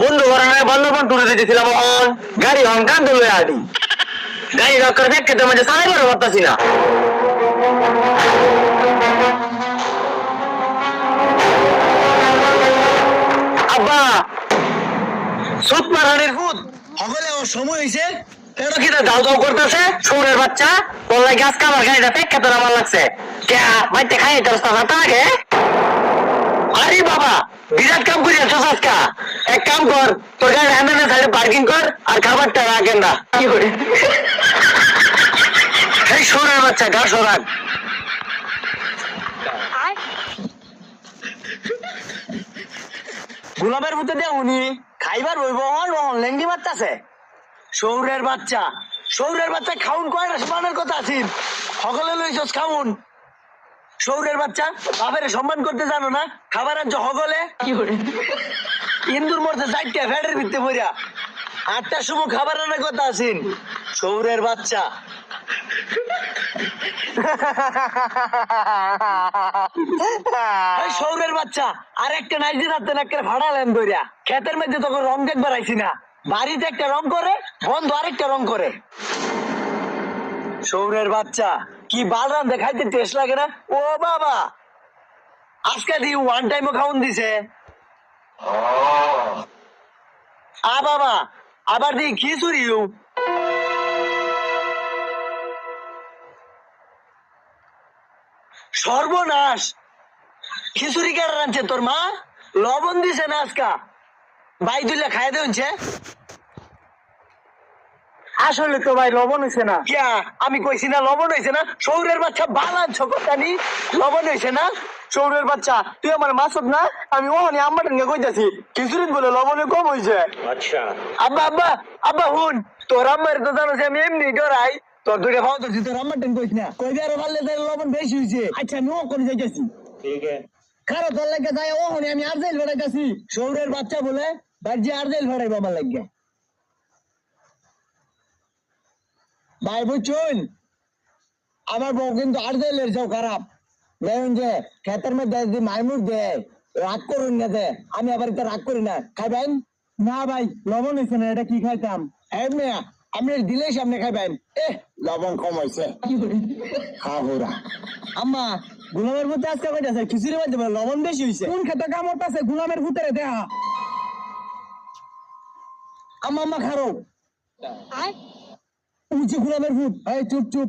বন্ধু বান্ধব টুরে দিয়েছিলাম গাড়ি হন কান ধরে আদি গাড়ি রক্ষার ব্যাগ খেতে মাঝে সাড়ে বারো পারতাছি না আব্বা সুত মারানের ভূত সকলে ওর সময় হয়েছে এটা কি দাও দাও করতেছে শহরের বাচ্চা বললাই গাছ কামার গাড়িটা প্যাক খেতে আমার লাগছে কে মাইতে খাই তোর সাথে আগে আরে বাবা বিরাট কাম করি আজকা এক কাম কর তোর গাড়ি হ্যান্ডেল সাইডে পার্কিং কর আর খাবারটা রাখেন না কি করে এই শহরের বাচ্চা গা সরান গোলাপের ভূতে দেয় উনি খাইবার বইব লেঙ্গি মারতাছে শহরের বাচ্চা খাউন কয়টা সমানের কথা আছিস সকলে লইছস খাউন শহরের বাচ্চা বাপের সম্মান করতে জানো না খাবার আনছো হগলে কি করে ইন্দুর মরতে চারটা ফ্যাটের ভিতরে পড়িয়া 8টার সময় খাবার আনার কথা আছেন শহরের বাচ্চা শহরের বাচ্চা আর একটা নাইজে থাকতে না একটা ভাড়ালেন দইরা ক্ষেতের মধ্যে তখন রং দেখবার আইছি না বাড়িতে একটা রং করে বন্ধু আরেকটা রং করে শহরের বাচ্চা কি বাল রান্ধে খাইতে টেস্ট লাগে না ও বাবা আজকে দি ওয়ান টাইমও খাউন দিছে বাবা আবার দি খিচুড়িও সর্বনাশ খিচুড়ি কে রাঁধছে তোর মা লবণ দিছে না আজকা ভাই দুইলা খাই দেছে আসলে তো ভাই লবণ হয়েছে না আমি কইছি না লবণ হয়েছে না শহরের বাচ্চা বালান ছকটানি লবণ হয়েছে না শহরের বাচ্চা তুই আমার মাসুদ না আমি ওখানে আম্মা টাঙ্গে কইতাছি খিচুড়ি বলে লবণে কম হয়েছে আচ্ছা আব্বা আব্বা আব্বা হুন তোর আম্মার তো জানো আমি এমনি ডরাই তোর দুইটা খাওয়া তো তোর আম্মার টাঙ্গে কইস না কইবি আরো ভালো লবণ বেশি হয়েছে আচ্ছা আমি ও করে যাইতেছি ঠিক আছে খারাপ তোর লাগে যাই ওখানে আমি আর জেল ভরাইতেছি শহরের বাচ্চা বলে বাড়ি আর জেল ভরাই বাবার লাগে ভাই বুঝছুন আমার বউ কিন্তু আর জেলের যাও খারাপ দেখুন যে ক্ষেতের মধ্যে যদি মাইমুর দেয় রাগ করুন না দে আমি আবার এটা রাগ করি না খাইবেন না ভাই লবণ হয়েছে না এটা কি খাইতাম এমনি আপনি দিলেই সামনে খাইবেন লবণ কম হয়েছে খাওয়া আম্মা গুলামের ভূতে আজকে কইতাছে খিচুড়ি বাজে লবণ বেশি হয়েছে কোন খেতে কামড় আছে গুলামের ভূতের দেহা আম্মা আম্মা খারো উঁচু গুলামের ভূত এই চুপ চুপ